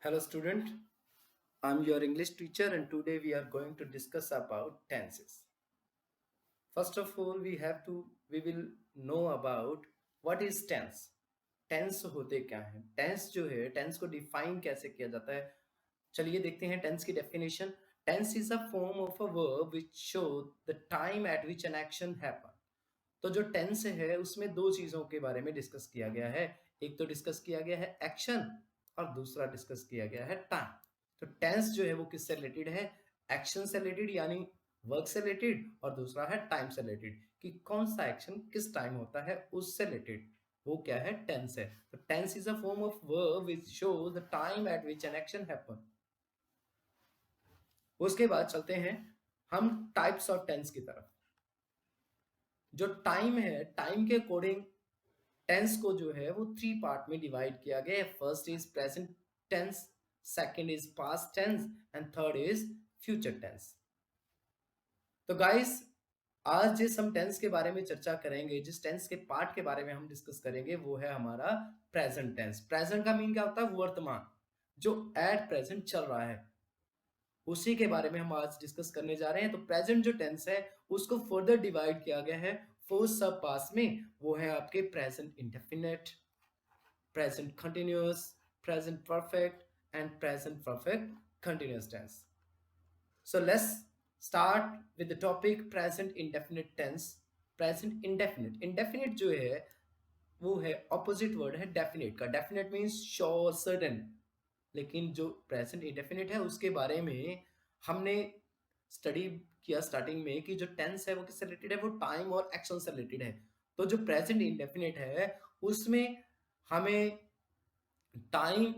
Hello student, I'm your English teacher and today we are going to discuss about tenses. First of all, we will know about what is tense. Tense होते क्या हैं? Tense जो है, tense को define कैसे किया जाता है? चलिए देखते हैं टेंस की definition. Tense is a form of a verb which show the time at which an action happen. तो जो टेंस है उसमें दो चीजों के बारे में डिस्कस किया गया है. एक तो डिस्कस किया गया है एक्शन और दूसरा डिस्कस किया गया है टाइम. तो टेंस जो है वो किससे रिलेटेड है? एक्शन से रिलेटेड यानी वर्क से रिलेटेड, और दूसरा है टाइम से रिलेटेड कि कौन सा एक्शन किस टाइम होता है उससे रिलेटेड. वो क्या है? टेंस है. तो tense is a form of verb which shows the time at which an action happen. उसके बाद चलते हैं हम टाइप्स ऑफ टेंस की तरफ. जो टाइम है, टाइम के अकॉर्डिंग टेंस को जो है वो थ्री पार्ट में डिवाइड किया गया है. First is present tense, second is past tense and third is future tense. तो गाइस, आज जिस हम टेंस के बारे में चर्चा करेंगे, जिस टेंस के पार्ट के बारे में हम डिस्कस करेंगे वो है हमारा प्रेजेंट टेंस. प्रेजेंट का मीन क्या होता है? वर्तमान, जो एट प्रेजेंट चल रहा है, उसी के बारे में हम आज डिस्कस करने जा रहे हैं. तो प्रेजेंट जो टेंस है उसको फर्दर डिवाइड किया गया है फोर सब पार्ट्स में. वो है आपके present indefinite, present continuous, present perfect and present perfect continuous tense. So let's start with the topic present indefinite tense. Present indefinite, indefinite जो है वो है ऑपोजिट वर्ड है डेफिनेट का. Definite means sure, certain. लेकिन जो प्रेजेंट इंडेफिनिट है उसके बारे में हमने स्टडी किया स्टार्टिंग में कि जो टेंस है वो किससे रिलेटेड है? वो टाइम और एक्शन से रिलेटेड है. तो जो प्रेजेंट इंडेफिनिट है उसमें हमें टाइम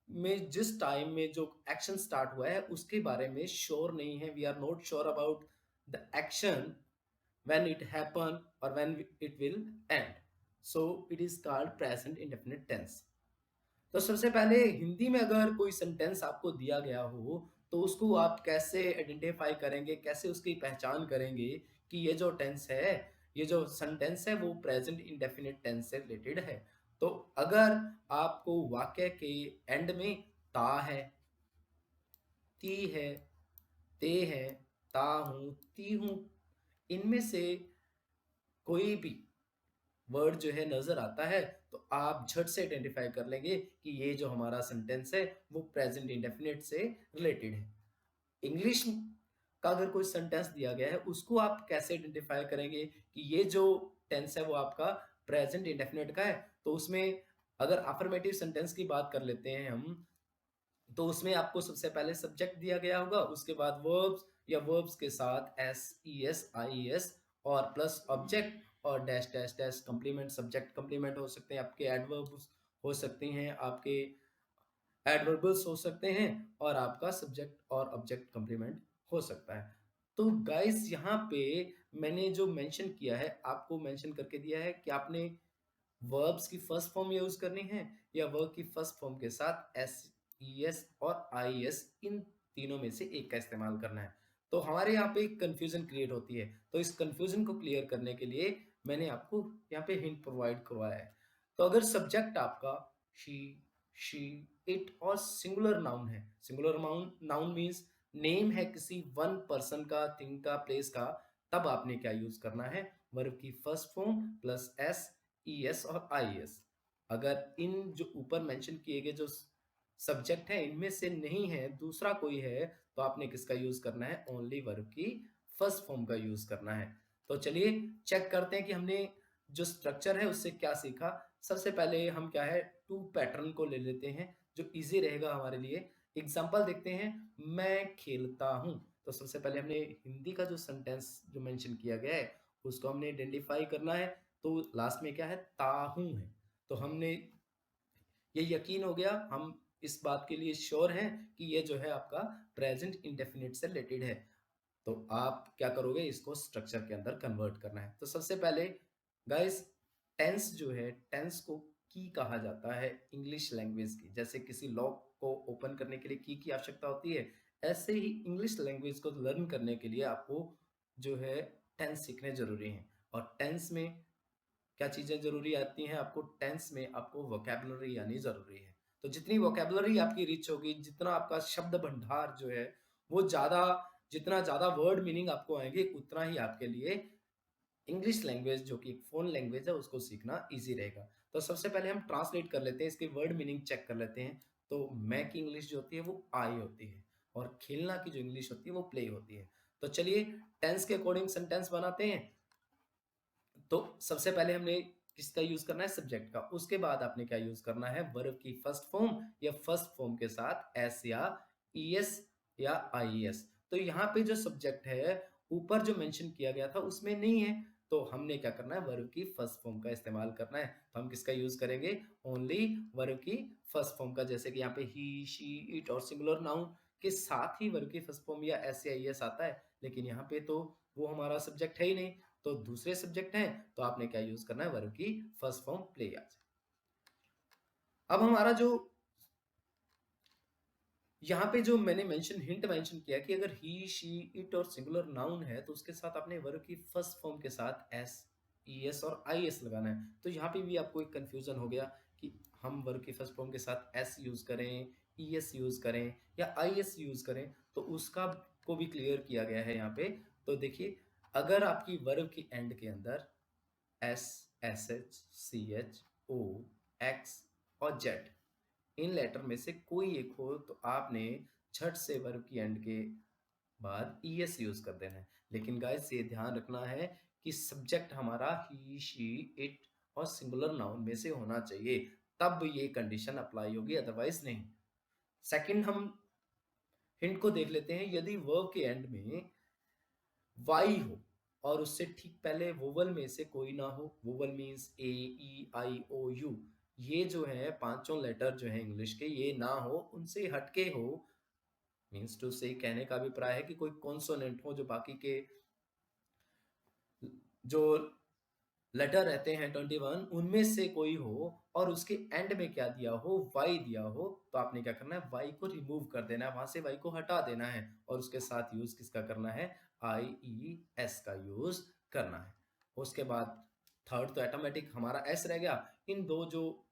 में, जिस टाइम में जो एक्शन स्टार्ट हुआ है उसके बारे में श्योर नहीं है. We are not sure about the action when it happen or when it will end. So it is called present indefinite tense. तो सबसे पहले हिंदी में अगर कोई सेंटेंस आपको दिया गया हो तो उसको आप कैसे आइडेंटिफाई करेंगे, कैसे उसकी पहचान करेंगे कि ये जो टेंस है, ये जो सेंटेंस है वो प्रेजेंट इंडेफिनिट टेंस से रिलेटेड है. तो अगर आपको वाक्य के एंड में ता है, ती है, ते है, ता हूं, ती हूं, इनमें से कोई भी वर्ड जो है नजर आता है तो आप झट से आइडेंटिफाई कर लेंगे कि ये जो हमारा सेंटेंस है वो प्रेजेंट इंडेफिनिट से रिलेटेड है. इंग्लिश का अगर कोई सेंटेंस दिया गया है उसको आप कैसे आइडेंटिफाई करेंगे कि ये जो टेंस है वो आपका प्रेजेंट इंडेफिनिट का है? तो उसमें अगर अफर्मेटिव सेंटेंस की बात कर लेते हैं हम, तो उसमें आपको सबसे पहले सब्जेक्ट दिया गया होगा, उसके बाद वर्ब्स या वर्ब्स के साथ S E S I S और प्लस ऑब्जेक्ट और dash dash dash complement. Subject complement हो सकते हैं, आपके एडवर्ब्स हो सकते हैं, आपके एडवर्बल्स हो सकते हैं और आपका सब्जेक्ट और ऑब्जेक्ट कंप्लीमेंट हो सकता है. तो गाइस यहाँ पे मैंने जो मेंशन किया है आपको मेंशन करके दिया है कि आपने वर्ब्स की फर्स्ट फॉर्म यूज करनी है या वर्ब की फर्स्ट फॉर्म के साथ एस ई एस और आई एस, इन तीनों में से एक का इस्तेमाल करना है. तो हमारे यहाँ पे एक कंफ्यूजन क्रिएट होती है. तो इस कंफ्यूजन को क्लियर करने के लिए मैंने आपको यहाँ पे हिंट प्रोवाइड करवाया है. तो अगर सब्जेक्ट आपका शी, शी, इट और सिंगुलर नाउन है, singular noun, noun means name है किसी वन पर्सन का, थिंग का, प्लेस का, तब आपने क्या यूज करना है? वर्ब की first form plus S, E S और आई एस. अगर इन जो ऊपर मेंशन किए गए जो सब्जेक्ट है इनमें से नहीं है, दूसरा कोई है, तो आपने किसका यूज करना है? ओनली वर्ब की फर्स्ट फॉर्म का यूज करना है. तो चलिए चेक करते हैं कि हमने जो स्ट्रक्चर है उससे क्या सीखा. सबसे पहले हम क्या है, टू पैटर्न को ले लेते हैं जो इजी रहेगा हमारे लिए. एग्जाम्पल देखते हैं. मैं खेलता हूं. तो सबसे पहले हमने हिंदी का जो सेंटेंस जो मेंशन किया गया है उसको हमने आइडेंटिफाई करना है. तो लास्ट में क्या है? ताहू है. तो हमने ये यकीन हो गया, हम इस बात के लिए श्योर हैं कि ये जो है आपका प्रेजेंट इंडेफिनिट से रिलेटेड है. तो आप क्या करोगे? इसको स्ट्रक्चर के अंदर कन्वर्ट करना है. तो सबसे पहले गाइस, टेंस जो है, टेंस को की कहा जाता है इंग्लिश लैंग्वेज की. जैसे किसी लॉक को ओपन करने के लिए की आवश्यकता होती है, ऐसे ही इंग्लिश लैंग्वेज को लर्न करने के लिए आपको जो है टेंस सीखने जरूरी हैं. और टेंस में क्या चीजें जरूरी आती हैं? आपको टेंस में आपको वोकैबुलरी आनी जरूरी है. तो जितनी वोकेबलरी आपकी रिच होगी, जितना आपका शब्द भंडार जो है वो ज़्यादा, जितना ज़्यादा वर्ड मीनिंग आपको आएँगे, उतना ही आपके लिए इंग्लिश लैंग्वेज जो कि एक फ़ॉरेन लैंग्वेज है उसको सीखना ईज़ी रहेगा। तो सबसे पहले हम ट्रांसलेट कर लेते हैं, इसकी वर्ड मीनिंग चेक कर लेते हैं। तो मैं की इंग्लिश जो होती है वो आई होती है और खेलना की जो इंग्लिश होती है वो प्ले होती है। तो चलिए टेंस के अकॉर्डिंग सेंटेंस बनाते हैं। तो सबसे पहले हमने किसका यूज़ करना है? सब्जेक्ट का। उसके बाद आपने क्या यूज़ करना है? वर्ब की फर्स्ट फॉर्म या फर्स्ट फॉर्म के साथ एस या ईएस या आईएस। तो यहाँ पे जो सब्जेक्ट है, ऊपर जो मेंशन किया गया था उसमें नहीं है, तो हमने क्या करना है? वर्ब की फर्स्ट फॉर्म का इस्तेमाल करना है। तो हम किसका यूज़ करेंगे? ओनली वर्ब की फर्स्ट फॉर्म का। जैसे कि यहाँ पे ही, शी, इट और सिंगुलर नाउन के साथ ही वर्ब की फर्स्ट फॉर्म या एस या ईएस आता है, लेकिन यहाँ पे तो वो हमारा सब्जेक्ट है ही नहीं। तो दूसरे सब्जेक्ट हैं, तो आपने क्या यूज करना है? वर्ब की फर्स्ट फॉर्म प्ले आ जाए। अब हमारा जो यहाँ पे जो मैंने हिंट मेंशन किया कि अगर ही, शी, इट और सिंगुलर नाउन है तो उसके साथ आपने वर्ब की फर्स्ट फॉर्म के साथ एस, ईएस और आईएस लगाना है। तो यहाँ पे भी आपको एक कंफ्यूजन हो गया कि हम वर्ब की फर्स्ट फॉर्म के साथ एस यूज करें, ईएस यूज करें या आईएस यूज करें, तो उसका को भी क्लियर किया गया है यहाँ पे। तो देखिए, अगर आपकी वर्ब की एंड के अंदर S, S H, C H, O, X और जेड इन लेटर में से कोई एक हो, तो आपने झट से वर्ब की एंड के बाद ईएस यूज कर देना है। लेकिन गाइस ये ध्यान रखना है कि सब्जेक्ट हमारा ही, शी, इट और सिंगुलर नाउन में से होना चाहिए, तब ये कंडीशन अप्लाई होगी, अदरवाइज नहीं। सेकंड हम हिंट को देख लेते हैं। यदि वर्ब के एंड में वाई हो और उससे ठीक पहले वोवल में से कोई ना हो, vowel means A, E, I, O, U, ये जो है पांचों लेटर जो है इंग्लिश के, ये ना हो, उनसे हटके हो, मीन्स टू से कहने का अभिप्राय है कि कोई कॉन्सोनेंट हो जो बाकी के जो लेटर रहते हैं 21, उनमें से कोई हो और उसके एंड में क्या दिया हो? वाई दिया हो, तो आपने क्या करना है? वाई को रिमूव कर देना है, वहां से वाई को हटा देना है और उसके साथ यूज किसका करना है? आई, ई, एस का यूज करना है। उसके बाद थर्ड तो ऑटोमेटिक हमारा एस रह गया। इन दो जो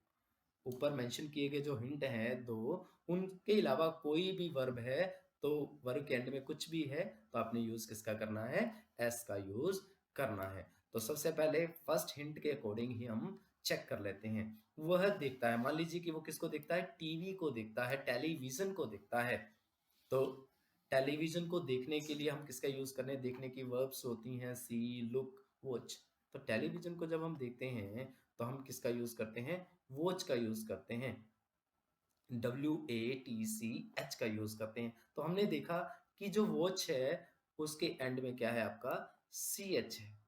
ऊपर मेंशन किए गए जो हिंट हैं दो, उनके अलावा कोई भी वर्ब है, तो वर्ब के एंड में कुछ भी है, तो आपने यूज किसका करना है? एस का यूज करना है। तो सबसे पहले फर्स्ट हिंट के अकॉर्डिंग ही हम चेक कर लेते हैं। वह देखता है, मान लीजिए कि वो किसको देखता है? टीवी को देखता है, टेलीविजन को देखता है। तो टेलीविजन को देखने के लिए हम किसका यूज करने? देखने की वर्ब्स होती हैं सी, लुक, वॉच। तो टेलीविजन को जब हम देखते हैं तो हम किसका यूज करते हैं? वॉच का यूज करते हैं, WATCH का यूज करते हैं। तो हमने देखा कि जो वॉच है उसके एंड में क्या है? आपका CH है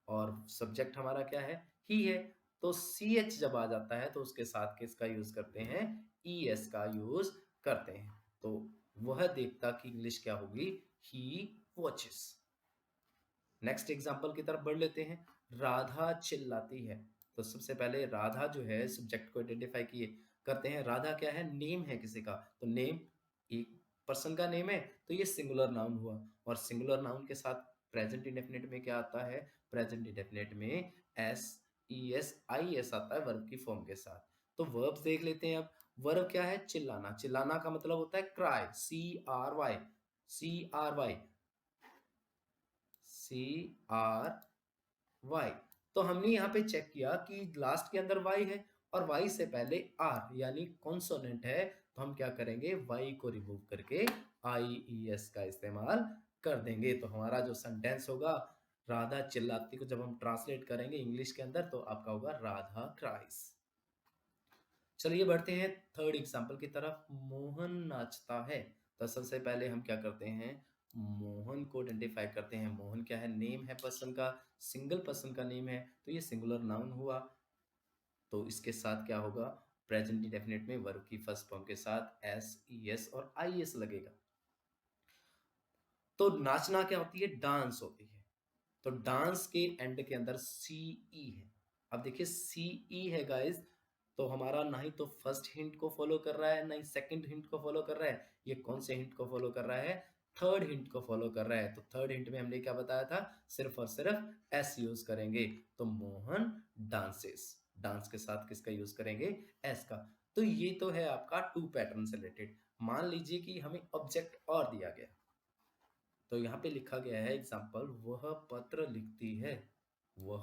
और सब्जेक्ट हमारा क्या है? ही है। तो CH जब आ जाता है तो उसके साथ किसका यूज करते हैं? ES का यूज करते हैं। तो वह देखता की इंग्लिश क्या होगी? ही वॉचेस। नेक्स्ट एग्जाम्पल की तरफ बढ़ लेते हैं। राधा चिल्लाती है। तो सबसे पहले राधा जो है सब्जेक्ट को आइडेंटिफाई किए करते हैं। राधा क्या है? नेम है किसी का, तो नेम एक पर्सन का नेम है, तो ये सिंगुलर नाउन हुआ। और सिंगुलर नाउन के साथ प्रेजेंट इंडेफिनिट में क्या आता है? प्रेजेंट इंडेफिनिट में S, E S, I S आता है वर्ब की फॉर्म के साथ। तो वर्ब्स देख लेते हैं अब। वर्ब क्या है? चिल्लाना। चिल्लाना का मतलब होता है क्राई, CRY, CRY, CRY। तो हमने यहाँ पे चेक किया कि लास्ट के अंदर y है और y से पहले r यानी कॉन्सोनेंट है, तो हम क्या करेंगे? y को रिमूव करके IES का इस्तेमाल कर देंगे। तो हमारा जो सेंटेंस होगा, राधा चिल्लाती को जब हम ट्रांसलेट करेंगे इंग्लिश के अंदर, तो आपका होगा राधा क्राइज। चलिए बढ़ते हैं थर्ड एग्जाम्पल की तरफ। मोहन नाचता है। तो सबसे पहले हम क्या करते हैं? मोहन को आइडेंटिफाई करते हैं। मोहन क्या है? नेम है पर्सन का, सिंगल पर्सन का नेम है, तो ये सिंगुलर नाउन हुआ। तो इसके साथ क्या होगा? प्रेजेंट इंडेफिनिट में वर्ब की फर्स्ट फॉर्म के साथ एस, ई एस और आई एस लगेगा। तो नाचना क्या होती है? डांस होती है। तो डांस के एंड के अंदर CE है। अब देखिए CE है गाइस, तो हमारा ना ही तो फर्स्ट हिंट को फॉलो कर रहा है, ना ही सेकंड हिंट को फॉलो कर रहा है। ये कौन से हिंट को फॉलो कर रहा है? थर्ड हिंट को फॉलो कर रहा है। तो थर्ड हिंट में हमने क्या बताया था? सिर्फ और सिर्फ एस यूज करेंगे। तो मोहन डांसेस, डांस के साथ किसका यूज करेंगे? एस का। तो ये तो है आपका टू पैटर्न से रिलेटेड। मान लीजिए कि हमें ऑब्जेक्ट और दिया गया, तो यहाँ पे लिखा गया है एग्जाम्पल, वह पत्र लिखती है, वह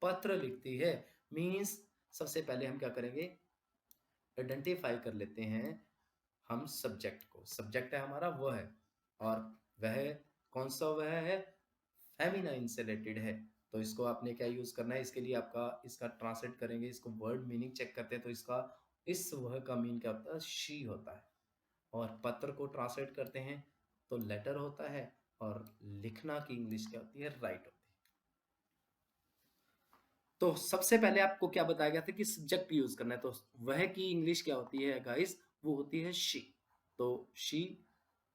पत्र लिखती है। मीन्स सबसे पहले हम क्या करेंगे, आइडेंटिफाई कर लेते हैं हम सब्जेक्ट को। सब्जेक्ट है हमारा वह है, और वह कौन सा वह है, फेमिनाइन से रिलेटेड है। तो इसको आपने क्या यूज करना है, इसके लिए आपका इसका ट्रांसलेट करेंगे, इसको वर्ड मीनिंग चेक करते हैं, तो इसका इस वह का मीन क्या होता है, शी होता है। और पत्र को ट्रांसलेट करते हैं तो लेटर होता है, और लिखना की इंग्लिश क्या होती है, राइट होती है। तो सबसे पहले आपको क्या बताया गया था कि सब्जेक्ट यूज करना है, तो वह की इंग्लिश क्या होती है गाइस, वो होती है शी। तो शी,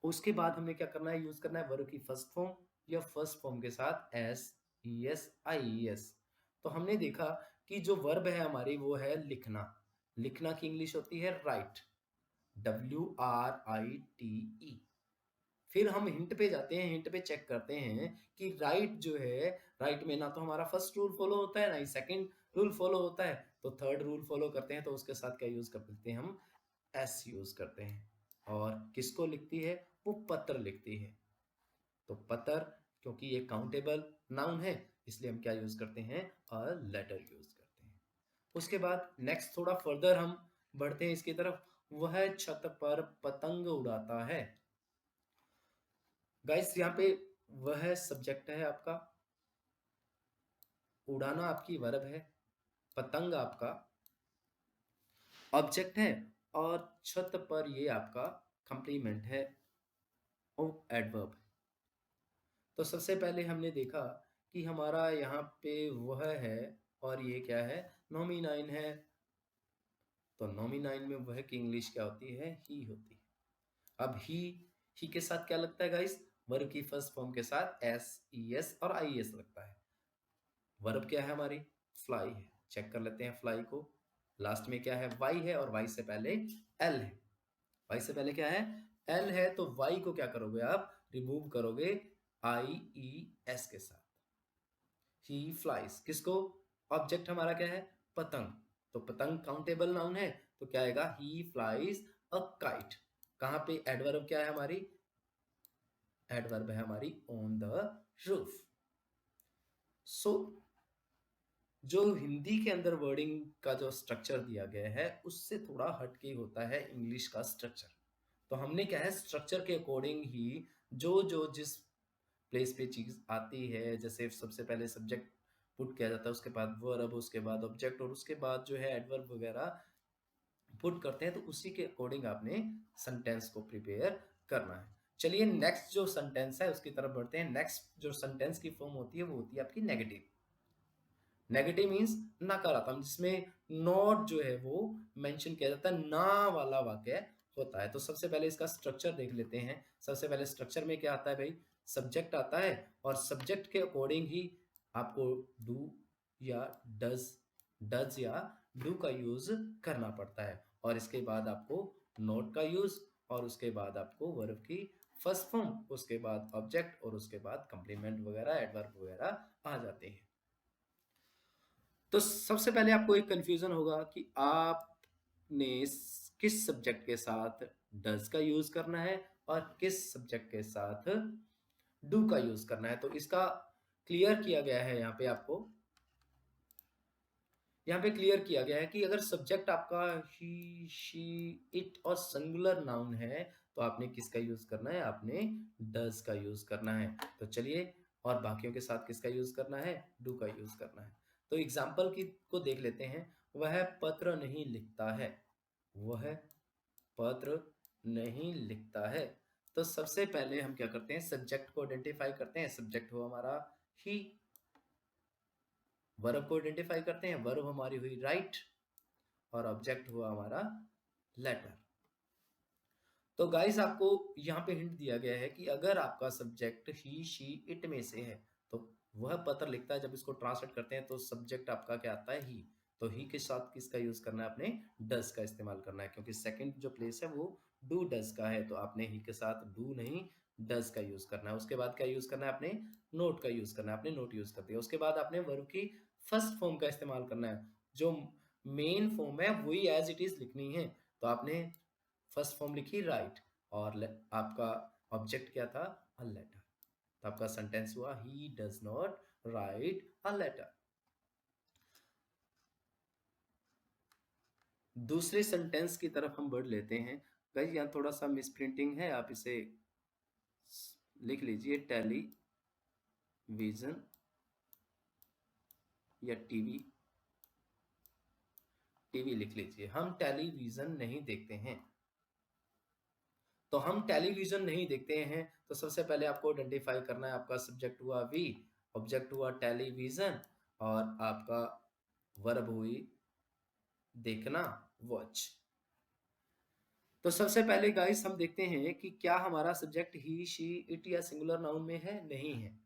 उसके बाद हमें क्या करना है, यूज करना है वर्ब की फर्स्ट फॉर्म या फर्स्ट फॉर्म के साथ S E S I E S. तो हमने देखा कि जो वर्ब है हमारी वो है लिखना, लिखना की इंग्लिश होती है राइट, WRITE। फिर हम हिंट पे जाते हैं, हिंट पे चेक करते हैं कि राइट जो है, राइट में ना तो हमारा फर्स्ट रूल फॉलो होता है, ना ही सेकंड रूल फॉलो होता है, तो थर्ड रूल फॉलो करते हैं, तो उसके साथ क्या यूज कर देते हैं हम, एस यूज करते हैं। और किसको लिखती है, वो पत्र लिखती है। तो पत्र, क्योंकि ये काउंटेबल नाउन है, इसलिए हम क्या यूज करते हैं, अ लेटर यूज करते हैं। उसके बाद नेक्स्ट थोड़ा फर्दर हम बढ़ते हैं इसकी तरफ, वह छत पर पतंग उड़ाता है। गाइस यहाँ पे वह सब्जेक्ट है आपका, उड़ाना आपकी वर्ब है, पतंग आपका ऑब्जेक्ट है, और छत पर ये आपका कंप्लीमेंट है, और एडवर्ब। तो सबसे पहले हमने देखा कि हमारा यहाँ पे वह है, और ये क्या है, नॉमिनाइन है। तो नॉमिनाइन में वह की इंग्लिश क्या होती है, ही होती है। अब ही के साथ क्या लगता है गाइस, वर्ब की फर्स्ट फॉर्म के साथ एस ई एस और आई एस लगता है। वर्ब क्या है हमारी, फ्लाई है। चेक कर लेते हैं फ्लाई को, लास्ट में क्या है, वाई है, और वाई से पहले एल है। वाई से पहले क्या है, एल है, तो वाई को क्या करोगे आप, रिमूव करोगे आई ई एस के साथ। ही फ्लाइज, किसको, ऑब्जेक्ट हमारा क्या है, पतंग। तो पतंग काउंटेबल नाउन है, तो क्या आएगा, ही फ्लाइज अ काइट। कहां पे एडवर्ब क्या है हमारी, एडवर्ब है हमारी ऑन द रूफ। सो जो हिंदी के अंदर वर्डिंग का जो स्ट्रक्चर दिया गया है उससे थोड़ा हटके होता है इंग्लिश का स्ट्रक्चर। तो हमने क्या है, स्ट्रक्चर के अकॉर्डिंग ही जो जो जिस प्लेस पे चीज आती है, जैसे सबसे पहले सब्जेक्ट पुट किया जाता है, उसके बाद वर्ब, उसके बाद ऑब्जेक्ट, और उसके बाद जो है एडवर्ब वगैरह पुट करते हैं, तो उसी के अकॉर्डिंग आपने सेंटेंस को प्रिपेयर करना है। चलिए नेक्स्ट जो सेंटेंस है उसकी तरफ बढ़ते हैं। नेक्स्ट जो सेंटेंस की फॉर्म होती है वो होती है आपकी नेगेटिव। नेगेटिव मीन्स नकारात्मक, जिसमें नॉट जो है वो मेंशन किया जाता है, ना वाला वाक्य होता है। तो सबसे पहले इसका स्ट्रक्चर देख लेते हैं। सबसे पहले स्ट्रक्चर में क्या आता है भाई, सब्जेक्ट आता है, और सब्जेक्ट के अकॉर्डिंग ही आपको डू या डज या डू का यूज करना पड़ता है, और इसके बाद आपको नोट का यूज, और उसके बाद आपको वर्ब की फर्स्ट फॉर्म, उसके बाद ऑब्जेक्ट, और उसके बाद कंप्लीमेंट वगैरह एडवर्ब वगैरह आ जाते हैं। तो सबसे पहले आपको एक कंफ्यूजन होगा कि आपने किस सब्जेक्ट के साथ डज का यूज करना है और किस सब्जेक्ट के साथ डू का यूज करना है। तो इसका क्लियर किया गया है यहाँ पे आपको, यहाँ पे क्लियर किया गया है कि अगर सब्जेक्ट आपका ही शी इट और सिंगुलर नाउन है, तो आपने किसका यूज करना है, आपने डज का यूज करना है। तो चलिए, और बाकियों के साथ किसका यूज करना है, डू का यूज करना है। तो एग्जाम्पल की को देख लेते हैं। वह पत्र नहीं लिखता है, वह पत्र नहीं लिखता है। तो सबसे पहले हम क्या करते हैं, सब्जेक्ट को आइडेंटिफाई करते हैं। सब्जेक्ट हो हमारा ही, वर्ब को आइडेंटिफाई करते हैं, वर्ब हमारी हुई राइट, और ऑब्जेक्ट हुआ हमारा लेटर। तो गाइस आपको यहाँ पे हिंट दिया गया है कि अगर आपका सब्जेक्ट ही शी इट में से है, तो वह पत्र लिखता है, जब इसको ट्रांसलेट करते हैं तो सब्जेक्ट आपका क्या आता है, ही। तो ही के साथ किसका यूज करना है, आपने डज का इस्तेमाल करना है, क्योंकि सेकंड जो प्लेस है वो डू डज का है, तो आपने ही के साथ डू नहीं डज का यूज करना है। उसके बाद क्या यूज करना है, आपने नोट का यूज करना है, आपने नोट यूज कर दिया। उसके बाद आपने वर्ब की फर्स्ट फॉर्म का इस्तेमाल करना है, जो मेन फॉर्म है वही एज इट इज लिखनी है। तो आपने फर्स्ट फॉर्म लिखी राइट, और आपका ऑब्जेक्ट क्या था, अ लेटर। तो आपका सेंटेंस हुआ he does not write a letter. दूसरे सेंटेंस की तरफ हम बढ़ लेते हैं। गाइस यहाँ थोड़ा सा मिसप्रिंटिंग है, आप इसे लिख लीजिए, टेलीविजन या टीवी, टीवी लिख लीजिए। हम टेलीविजन नहीं देखते हैं। तो हम टेलीविजन नहीं देखते हैं, तो सबसे पहले आपको आइडेंटिफाई करना है। आपका सब्जेक्ट हुआ वी, ऑब्जेक्ट हुआ टेलीविजन, और आपका वर्ब हुई देखना, वॉच। तो सबसे पहले गाइस हम देखते हैं कि क्या हमारा सब्जेक्ट ही, शी, इट या सिंगुलर नाउन में है। नहीं है,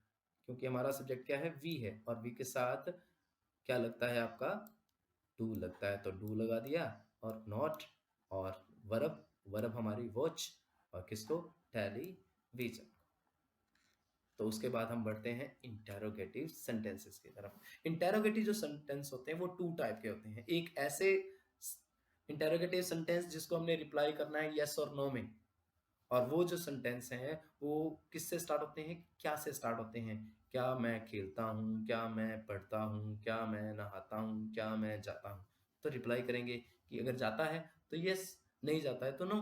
क्योंकि हमारा सब्जेक्ट क्या है, वी है, और वी के साथ क्या लगता है आपका, टू लगता है। तो डू लगा दिया, और नॉट, और वर्ब, वर्ब हमारी वॉच, और किसको, टेलीविजन। तो उसके बाद हम बढ़ते हैं इंटेरोगेटिव सेंटेंसेस की तरफ। इंटेरोगेटिव जो सेंटेंस होते हैं वो टू टाइप के होते हैं। एक ऐसे इंटेरोगेटिव सेंटेंस जिसको हमने रिप्लाई करना है यस और नो में, और वो जो सेंटेंस हैं वो किससे स्टार्ट होते हैं, क्या से स्टार्ट होते हैं। क्या मैं खेलता हूँ, क्या मैं पढ़ता हूँ, क्या मैं नहाता हूँ, क्या मैं जाता हूँ। तो रिप्लाई करेंगे कि अगर जाता है तो यस, नहीं जाता है तो नो।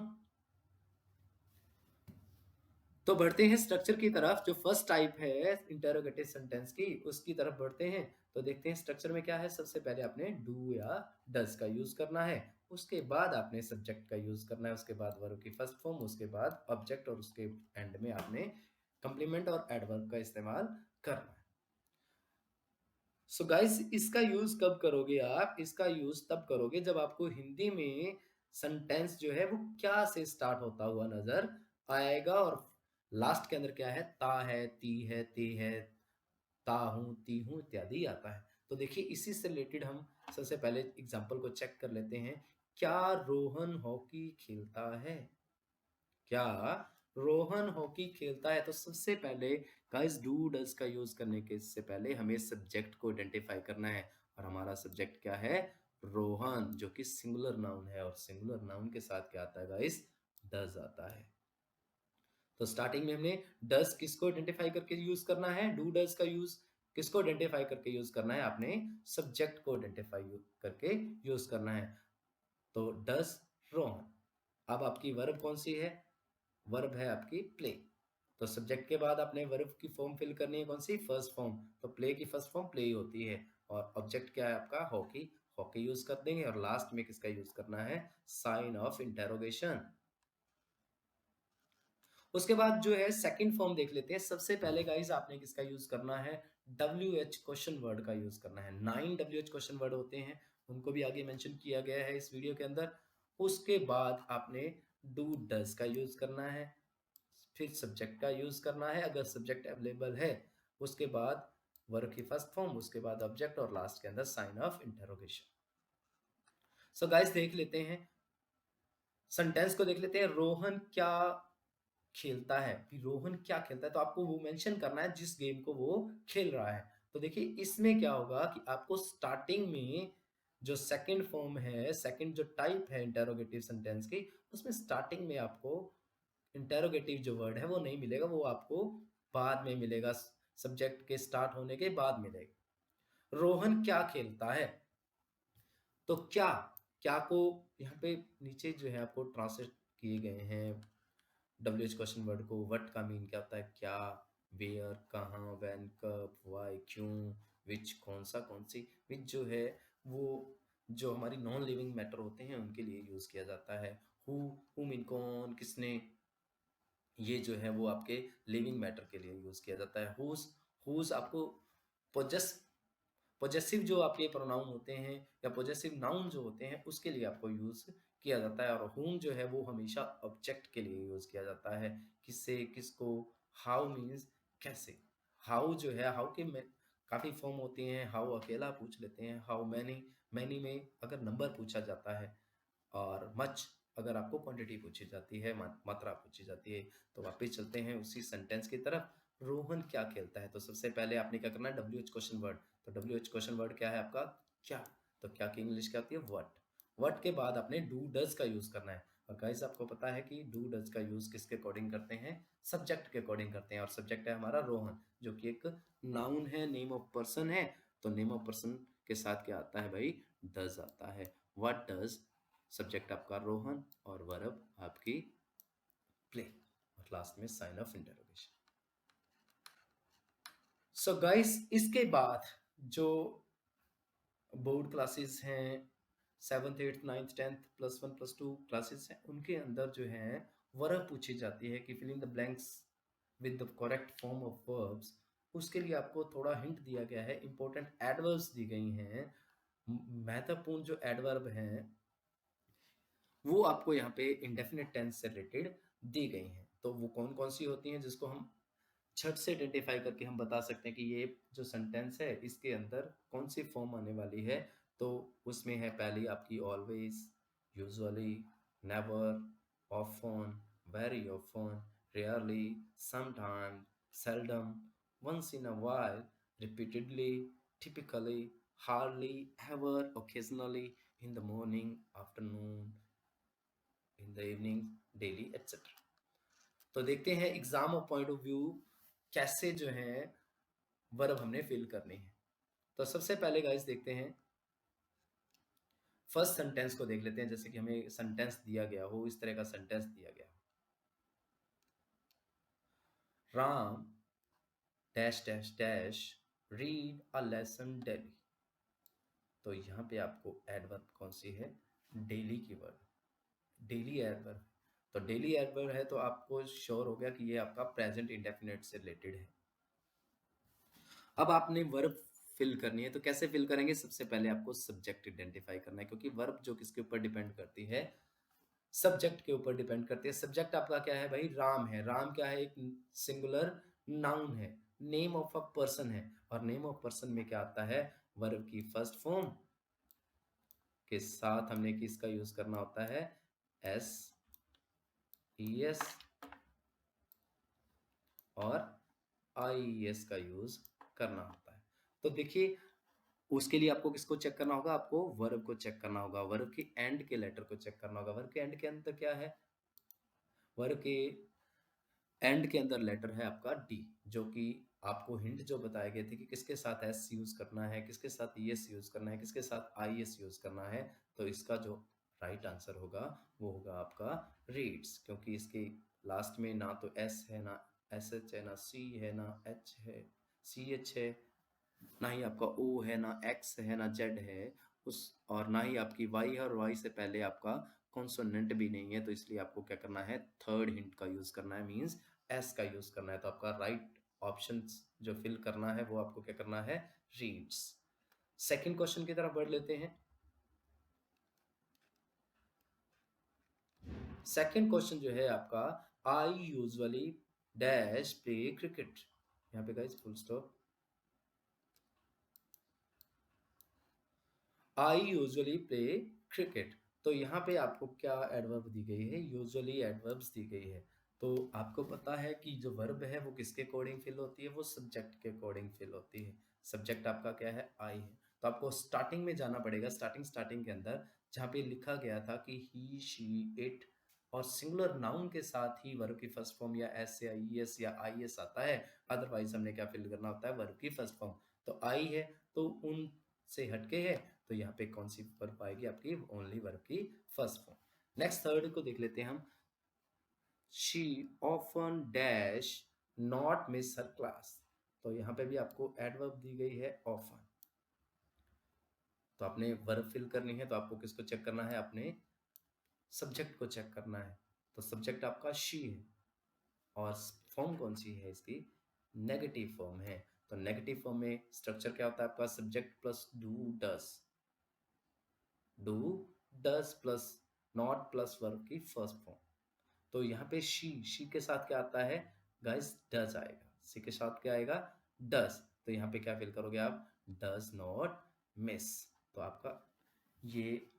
तो बढ़ते हैं स्ट्रक्चर की तरफ। जो फर्स्ट टाइप है इंटेरोगेटिव सेंटेंस की, उसकी तरफ बढ़ते हैं। तो देखते हैं स्ट्रक्चर में क्या है। सबसे पहले आपने डू या डज का यूज करना है, उसके बाद आपने सब्जेक्ट का यूज करना है, उसके बाद वर्ब की फर्स्ट फॉर्म, उसके बाद ऑब्जेक्ट, और उसके एंड में आपने कंप्लीमेंट और एडवर्ब का इस्तेमाल करना है। सो गाइस, इसका यूज कब करोगे आप, इसका यूज तब करोगे जब आपको हिंदी में सेंटेंस जो है वो क्या से स्टार्ट होता हुआ नजर आएगा, और लास्ट के अंदर क्या है, ता है, ती है, ते है, ता हूं, ती हूं इत्यादि आता है। तो देखिए इसी से रिलेटेड हम सबसे पहले एग्जांपल को चेक कर लेते हैं। क्या रोहन हॉकी खेलता है, क्या रोहन हॉकी खेलता है। तो सबसे पहले गाइस डू डज का यूज करने के से पहले हमें सब्जेक्ट को आइडेंटिफाई करना है, और हमारा सब्जेक्ट क्या है, रोहन, जो कि सिंगुलर नाउन है, और सिंगुलर नाउन के साथ क्या आता है गाइस, डज आता है। तो स्टार्टिंग में हमने डज किसको आइडेंटिफाई करके यूज करना है, डू डज का यूज किसको आइडेंटिफाई करके यूज करना है, आपने सब्जेक्ट को आइडेंटिफाई करके यूज करना है। तो डज रोहन। अब आपकी वर्ब कौन सी है, वर्ब है आपकी प्ले। तो सब्जेक्ट के बाद आपने वर्ब की फॉर्म फिल करनी है, कौन सी, फर्स्ट फॉर्म। तो प्ले की फर्स्ट फॉर्म प्ले ही होती है, और ऑब्जेक्ट क्या है आपका, हॉकी, हॉकी यूज कर देंगे, और लास्ट में किसका यूज करना है, साइन ऑफ इंटेरोगेशन। उसके बाद जो है सेकंड फॉर्म देख लेते हैं। सबसे पहले गाइस आपने किसका यूज करना है, WH क्वेश्चन वर्ड का यूज करना है। 9 WH क्वेश्चन वर्ड होते हैं, उनको भी आगे मेंशन किया गया है इस वीडियो के अंदर। उसके बाद आपने डू डज का यूज करना है, फिर सब्जेक्ट का यूज करना है अगर सब्जेक्ट अवेलेबल है, उसके बाद वर्ब की फर्स्ट फॉर्म, उसके बाद ऑब्जेक्ट, और लास्ट के अंदर sign of interrogation. So guys देख लेते हैं, सेंटेंस को देख लेते हैं। रोहन क्या खेलता है, कि रोहन क्या खेलता है, तो आपको वो मेंशन करना है जिस गेम को वो खेल रहा है। तो देखिए इसमें क्या होगा कि आपको स्टार्टिंग में जो सेकंड फॉर्म है, सेकंड जो टाइप है इंटेरोगेटिव सेंटेंस की, उसमें स्टार्टिंग में आपको इंटेरोगेटिव जो वर्ड है वो नहीं मिलेगा, वो आपको बाद में मिलेगा, सब्जेक्ट के स्टार्ट होने के बाद मिलेगा। रोहन क्या खेलता है, तो क्या, क्या को यहाँ पे नीचे जो है आपको ट्रांसलेट किए गए हैं WH क्वेश्चन वर्ड को। व्हाट का मीन क्या होता है, क्या, वेयर, कहाँ, व्हेन, कब, व्हाई, क्यों, विच, कौन सा, कौन सी। विच जो है वो जो हमारी नॉन लिविंग मैटर होते हैं उनके लिए यूज किया जाता है। हु मीन कौन, किसने, ये जो है वो आपके लिविंग मैटर के लिए यूज किया जाता है। हुज आपको पोजेस पोजेसिव जो आपके प्रोनाउन होते हैं या पोजेसिव नाउन जो होते हैं उसके लिए आपको यूज किया जाता है, और होम जो है वो हमेशा ऑब्जेक्ट के लिए यूज किया जाता है। किससे, किसको। हाउ मीन्स कैसे। हाउ जो है, हाउ के में काफी फॉर्म होती हैं। हाउ अकेला पूछ लेते हैं, हाउ मैनी, मैनी में अगर नंबर पूछा जाता है, और मच अगर आपको क्वांटिटी पूछी जाती है, मात्रा पूछी जाती है। तो वापस चलते हैं उसी सेंटेंस की तरफ। रोहन क्या खेलता है, तो सबसे पहले आपने क्या करना है, WH क्वेश्चन वर्ड। तो WH क्वेश्चन वर्ड क्या है आपका, क्या। तो क्या की इंग्लिश क्या होती है? व्हाट। व्हाट के बाद आपने डू डज का यूज करना है। और गाइस आपको पता है कि डू डज का यूज किसके अकॉर्डिंग करते हैं? सब्जेक्ट के अकॉर्डिंग करते हैं। और सब्जेक्ट है हमारा रोहन, जो कि एक नाउन है, नेम ऑफ पर्सन है। तो नेम ऑफ पर्सन के साथ क्या आता है भाई? डज आता है। व्हाट डज, सब्जेक्ट आपका रोहन और वर्ब आपकी प्ले, और लास्ट में sign of interrogation. So guys इसके बाद जो बोर्ड क्लासेस हैं, 7th 8th 9th 10th +1 +2 classes हैं, उनके अंदर जो है वर्ब पूछी जाती है कि filling the blanks with the correct form of verbs. उसके लिए आपको थोड़ा हिंट दिया गया है, इंपॉर्टेंट एडवर्ब्स दी गई हैं। महत्वपूर्ण जो एडवर्ब हैं वो आपको यहाँ पे इंडेफिनिट टेंस से रिलेटेड दी गई हैं। तो वो कौन कौन सी होती हैं जिसको हम झट से आइडेंटिफाई करके हम बता सकते हैं कि ये जो सेंटेंस है इसके अंदर कौन सी फॉर्म आने वाली है? तो उसमें है पहली आपकी always, usually, never, often, very often, rarely, sometime, seldom, once in a while, repeatedly, typically, hardly, ever, occasionally, in the morning, afternoon, in the evening, daily, etcetera. तो देखते हैं exam of point of view कैसे जो है verb हमने fill करनी है। तो सबसे पहले गाइस देखते हैं, फर्स्ट सेंटेंस को देख लेते हैं। जैसे कि हमें सेंटेंस दिया गया हो, इस तरह का सेंटेंस दिया गया हो, Ram dash dash dash read a lesson daily. तो यहाँ पे आपको एडवर्ब कौन सी है? डेली की वर्ड, डेली एडवर्ब। तो डेली एडवर्ब है तो आपको श्योर हो गया कि ये आपका प्रेजेंट इंडेफिनिट से रिलेटेड है। अब आपने वर्ब फिल करनी है, तो कैसे फिल करेंगे? सबसे पहले आपको सब्जेक्ट आइडेंटिफाई करना है, क्योंकि वर्ब जो किसके ऊपर डिपेंड करती है? सब्जेक्ट के ऊपर डिपेंड करती है। सब्जेक्ट आपका क्या है भाई? राम है। राम क्या है? एक सिंगुलर नाउन है, नेम ऑफ अ पर्सन है। और नेम ऑफ पर्सन में क्या आता है? वर्ब की फर्स्ट फॉर्म के साथ हमने किसका यूज करना होता है? एस ई एस और आई एस का यूज करना होता है। तो देखिए उसके लिए आपको किसको चेक करना होगा? आपको वर्ब को चेक करना होगा, वर्ब के एंड के लेटर को चेक करना होगा। वर्ब के एंड के अंदर क्या है? वर्ब के एंड के अंदर लेटर है आपका डी, जो कि आपको हिंट जो बताए गए थे कि किसके साथ एस यूज करना है, किसके साथ एस यूज करना है, किसके साथ आई एस यूज करना है। तो इसका जो राइट आंसर होगा वो होगा आपका रीड्स, क्योंकि इसके लास्ट में ना तो एस है, ना एस एच है, ना सी है, ना एच है, सी एच है, ना ही आपका ओ है, ना एक्स है, ना जेड है, उस और ना ही आपकी वाई है, और वाई से पहले आपका कॉन्सोनेंट भी नहीं है। तो इसलिए आपको क्या करना है? थर्ड हिंट का यूज करना है, मींस एस का यूज करना है। तो आपका राइट ऑप्शन जो फिल करना है वो आपको क्या करना है? रीड्स। सेकंड क्वेश्चन की तरफ बढ़ लेते हैं। सेकंड क्वेश्चन जो है आपका, I usually dash play cricket. यहाँ पे guys full stop. I usually play cricket. तो यहाँ पे आपको क्या एडवर्ब दी गई है? यूजुअली एडवर्ब्स दी गई है। तो आपको पता है कि जो वर्ब है वो किसके अकॉर्डिंग फिल होती है? वो सब्जेक्ट के अकॉर्डिंग फिल होती है। सब्जेक्ट आपका क्या है? आई है। तो आपको स्टार्टिंग में जाना पड़ेगा, स्टार्टिंग के अंदर जहाँ पे लिखा गया था कि ही शी इट, और सिंगुलर नाउन के साथ ही वर्ब की फर्स्ट फॉर्म या एस या ई एस या आई एस आता है। अदरवाइज हमने क्या फिल करना होता है? वर्ब की फर्स्ट फॉर्म। तो आई है तो उन से हटके है, तो यहाँ पे कौन सी वर्ब आएगी? आपकी ओनली वर्ब की फर्स्ट फॉर्म। नेक्स्ट थर्ड को देख लेते हैं हम। She often dash not miss her class. तो यहाँ पे भी आपको एडवर्ब दी गई है ऑफन। तो आपने वर्ब फिल करनी है तो आपको किसको चेक करना है? अपने सब्जेक्ट को चेक करना है। तो सब्जेक्ट आपका शी है, और फॉर्म कौन सी है इसकी? नेगेटिव फॉर्म है। तो नेगेटिव फॉर्म में स्ट्रक्चर क्या होता है आपका? Subject plus do does, do does plus not plus verb की फर्स्ट फॉर्म। तो यहाँ पे शी के साथ क्या आता है गाइस? डज आएगा। सी के साथ क्या आएगा? डज। तो यहाँ पे क्या फिल करोगे आप? Does not miss. तो आपका ये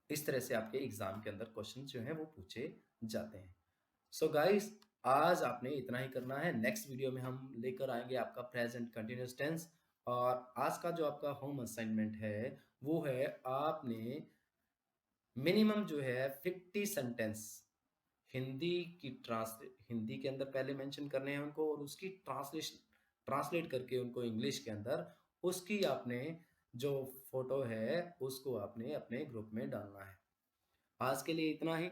इस तरह से आपके एग्जाम के अंदर क्वेश्चन जो है वो पूछे जाते हैं। सो गाइस आज आपने इतना ही करना है। नेक्स्ट वीडियो में हम लेकर आएंगे आपका प्रेजेंट कंटिन्यूअस टेंस, और आज का जो आपका होम असाइनमेंट है वो है आपने मिनिमम जो है 50 सेंटेंस हिंदी हिंदी के अंदर पहले मेंशन करने हैं उनको, और उसकी ट्रांसलेट करके उनको इंग्लिश के अंदर उसकी आपने जो फोटो है उसको आपने अपने ग्रुप में डालना है। आज के लिए इतना ही।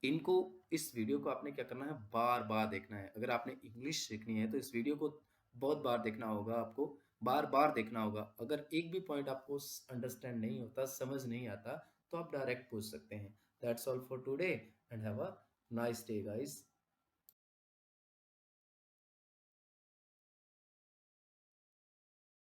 इनको इस वीडियो को आपने क्या करना है, बार बार देखना है। अगर आपने इंग्लिश सीखनी है तो इस वीडियो को बहुत बार देखना होगा, आपको बार बार देखना होगा। अगर एक भी पॉइंट आपको अंडरस्टैंड नहीं होता, समझ नहीं आता, तो आप डायरेक्ट पूछ सकते हैं। That's all for today and have a nice day guys.